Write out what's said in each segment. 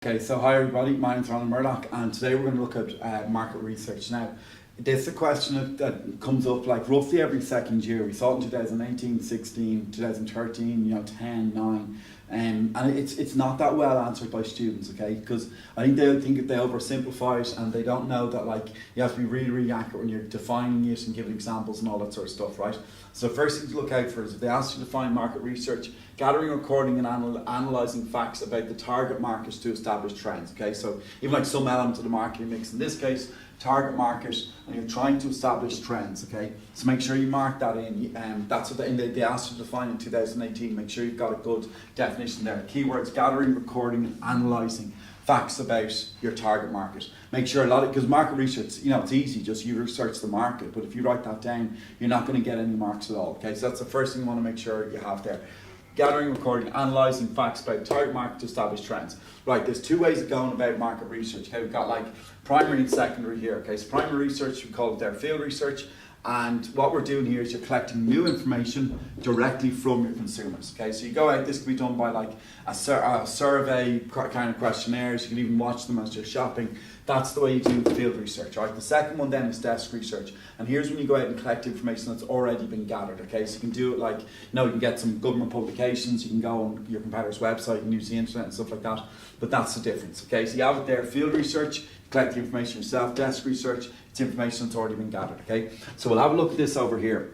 Okay, so hi everybody, my name's Rónán Murdock, and today we're going to look at market research. Now, this is a question that comes up like roughly every second year. We saw it in 2018, 16, 2013, 10, 9, and it's not that well answered by students, okay? Because I think they oversimplify it, and they don't know that like you have to be really, really accurate when you're defining it and giving examples and all that sort of stuff, right? So first thing to look out for is if they ask you to define market research, gathering, recording and analysing facts about the target markets to establish trends, okay? So even like some element of the marketing mix, in this case, target market, and you're trying to establish trends, okay? So make sure you mark that in, that's what they asked you to define in 2018, make sure you've got a good definition there. Keywords, gathering, recording and analysing facts about your target market. Make sure because market research, it's easy, just you research the market, but if you write that down, you're not going to get any marks at all, okay? So that's the first thing you want to make sure you have there. Gathering, recording, analysing facts about target market to establish trends. Right, there's two ways of going about market research. Okay, we've got like primary and secondary here. Okay, so primary research, we call it their field research. And what we're doing here is you're collecting new information directly from your consumers. Okay, so you go out, this can be done by like a survey kind of questionnaires. You can even watch them as you're shopping. That's the way you do field research, right? The second one then is desk research. And here's when you go out and collect information that's already been gathered, okay? So you can do it like, you can get some government publications, you can go on your competitor's website, you can use the internet and stuff like that. But that's the difference, okay? So you have it there, field research, you collect the information yourself, desk research, it's information that's already been gathered, okay? So we'll have a look at this over here.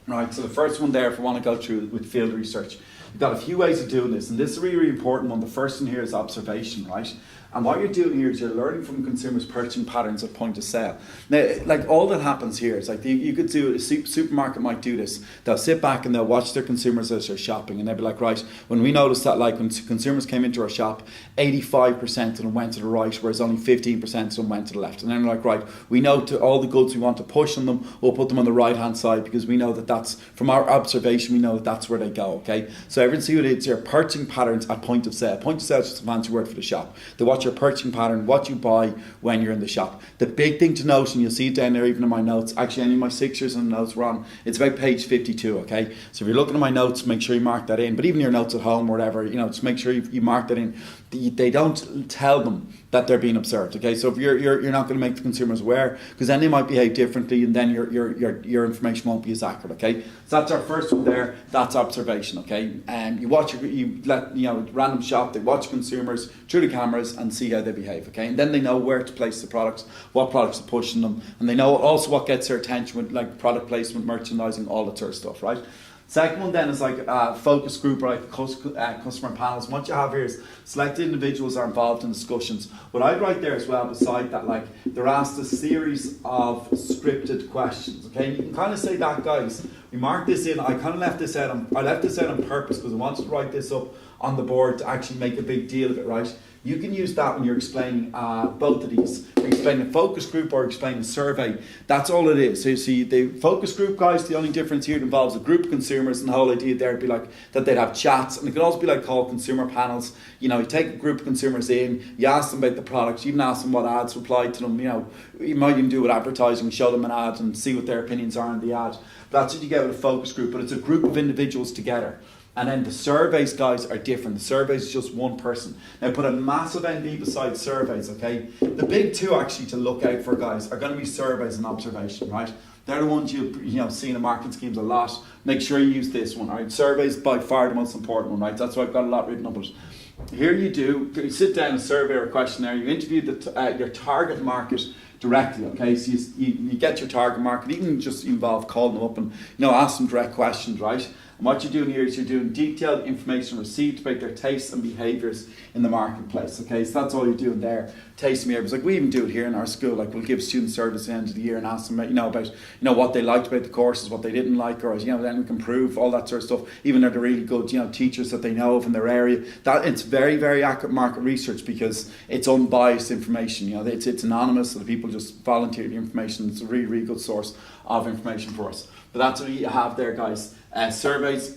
Right, so the first one there, if we want to go through with field research, you've got a few ways of doing this, and this is a really, really important one. The first one here is observation, right? And what you're doing here is you're learning from consumers' purchasing patterns at point of sale. Now, like all that happens here is like you could do, a supermarket might do this. They'll sit back and they'll watch their consumers as they're shopping, and they'll be like, right, when we noticed that like when consumers came into our shop, 85% of them went to the right, whereas only 15% of them went to the left. And then they're like, right, we know to all the goods we want to push on them, we'll put them on the right-hand side because we know that that's, from our observation, we know that that's where they go, okay? So everyone see what it's your purchasing patterns at point of sale. Point of sale is just a fancy word for the shop. They watch your purchasing pattern, what you buy when you're in the shop. The big thing to note, and you'll see it down there even in my notes, actually any of my sixers and notes were on, it's about page 52, okay? So if you're looking at my notes, make sure you mark that in, but even your notes at home or whatever, just make sure you mark that in. They don't tell them that they're being observed, okay? So if you're not going to make the consumers aware, because then they might behave differently and then your information won't be as accurate, okay? So that's our first one there, that's observation, okay? You let random shop, they watch consumers through the cameras and see how they behave, okay? And then they know where to place the products, what products are pushing them, and they know also what gets their attention with like product placement, merchandising, all that sort of stuff, right? Second one then is like a focus group, right? Customer panels. And what you have here is selected individuals are involved in discussions. What I'd write there as well beside that, like they're asked a series of scripted questions. Okay, you can kind of say that, guys. We marked this in. I kind of left this out. I left this out on purpose because I wanted to write this up on the board to actually make a big deal of it, right? You can use that when you're explaining both of these. You're explaining a focus group or explaining a survey. That's all it is. So you see, the focus group, guys, the only difference here involves a group of consumers, and the whole idea there would be like that they'd have chats, and it could also be like called consumer panels. You take a group of consumers in, you ask them about the products, you even ask them what ads applied to them. You might even do with advertising, show them an ad and see what their opinions are on the ad. That's what you get with a focus group, but it's a group of individuals together. And then the surveys, guys, are different. The surveys is just one person. Now put a massive ND beside surveys, okay? The big two actually to look out for, guys, are going to be surveys and observation, right? They're the ones you see in the marketing schemes a lot. Make sure you use this one, all right? Surveys by far the most important one, right? That's why I've got a lot written up. Here you sit down, a survey or a questionnaire, you interview your target market directly, okay? So you get your target market, even just involve calling them up and ask them direct questions, right? And what you're doing here is you're doing detailed information received about their tastes and behaviours in the marketplace, okay? So that's all you're doing there, tasting behaviours. Like we even do it here in our school, like we'll give student service at the end of the year and ask them about what they liked about the courses, what they didn't like, or then we can prove all that sort of stuff. Even if they're really good, teachers that they know of in their area. That it's very, very accurate market research because it's unbiased information. It's anonymous, so the people just volunteer the information. It's a really, really good source of information for us. But that's what you have there, guys. Surveys,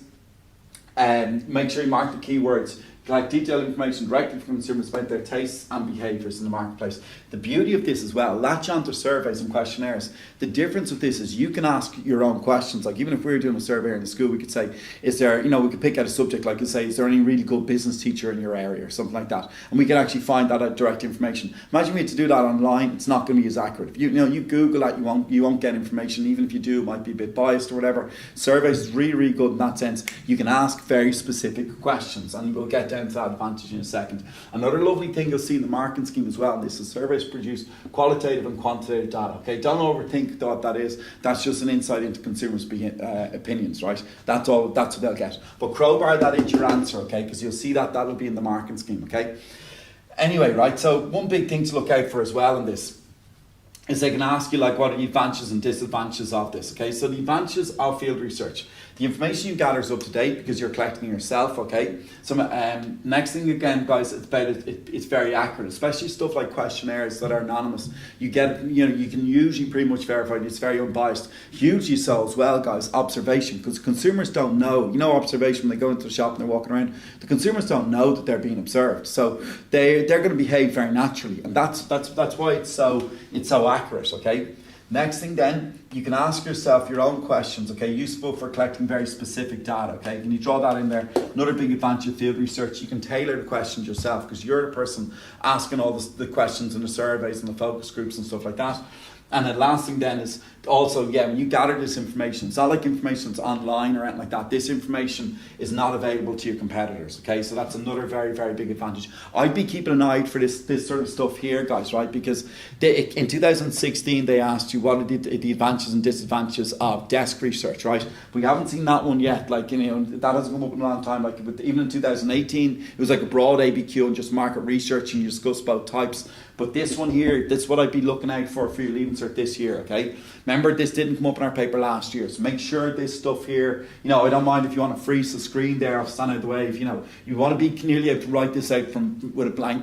make sure you mark the keywords. collect detailed information directly from consumers about their tastes and behaviours in the marketplace. The beauty of this as well, latch onto surveys and questionnaires. The difference with this is you can ask your own questions. Like even if we were doing a survey in the school, we could say, is there, we could pick out a subject, like say, is there any really good business teacher in your area or something like that? And we can actually find that out direct information. Imagine we had to do that online, it's not going to be as accurate. If you Google that, you won't get information. Even if you do, it might be a bit biased or whatever. Surveys is really, really good in that sense. You can ask very specific questions, and we'll get down to that advantage in a second. Another lovely thing you'll see in the marketing scheme as well, this is surveys produce qualitative and quantitative data. Okay, don't overthink what that is. That's just an insight into consumers' opinions, right? That's all. That's what they'll get. But crowbar that into your answer, okay? Because you'll see that that'll be in the marketing scheme, okay? Anyway, right. So one big thing to look out for as well in this is they can ask you like what are the advantages and disadvantages of this, okay? So the advantages of field research. The information you gather is up to date because you're collecting it yourself, okay? So next thing again, guys, it's about it's very accurate, especially stuff like questionnaires that are anonymous. You get, you can usually pretty much verify it's very unbiased. Hugely so as well, guys, observation, because consumers don't know. Observation when they go into the shop and they're walking around. The consumers don't know that they're being observed, so they're going to behave very naturally, and that's why it's so accurate, okay? Next thing then, you can ask yourself your own questions, okay, useful for collecting very specific data, okay? Can you draw that in there? Another big advantage of field research, you can tailor the questions yourself because you're the person asking all the questions in the surveys and the focus groups and stuff like that. And the last thing then is also, when you gather this information, it's not like information that's online or anything like that. This information is not available to your competitors, okay? So that's another very, very big advantage. I'd be keeping an eye out for this sort of stuff here, guys, right? Because in 2016, they asked you what are the advantages and disadvantages of desk research, right? We haven't seen that one yet. Like, that hasn't come up in a long time. Like, even in 2018, it was like a broad ABQ and just market research, and you discuss both types. But this one here, this is what I'd be looking out for your Leaving Cert this year, okay? Remember, this didn't come up in our paper last year, so make sure this stuff here, I don't mind if you want to freeze the screen there, I'll stand out of the way. If you want to be nearly able to write this out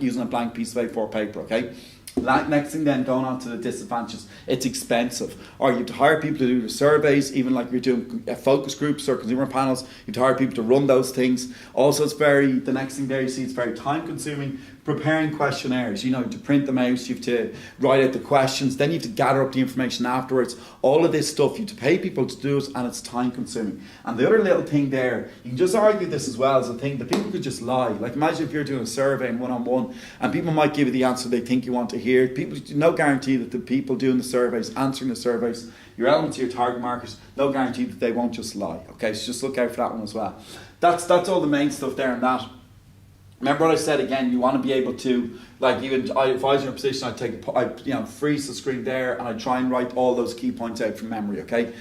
using a blank piece of A4 paper, okay? Next thing then, going on to the disadvantages, it's expensive. Or you have to hire people to do the surveys, even like you're doing focus groups or consumer panels, you have to hire people to run those things. Also, the next thing there you see, it's very time consuming. Preparing questionnaires, to print them out, you have to write out the questions, then you have to gather up the information afterwards. All of this stuff, you have to pay people to do it, and it's time consuming. And the other little thing there, you can just argue this as well as a thing, that people could just lie. Like imagine if you're doing a survey in one-on-one, and people might give you the answer they think you want to hear. No guarantee that the people doing the surveys, answering the surveys, your elements of your target market, no guarantee that they won't just lie. Okay, so just look out for that one as well. That's all the main stuff there and that. Remember what I said again, you want to be able to, like if I was in a position, I'd freeze the screen there and I'd try and write all those key points out from memory, okay?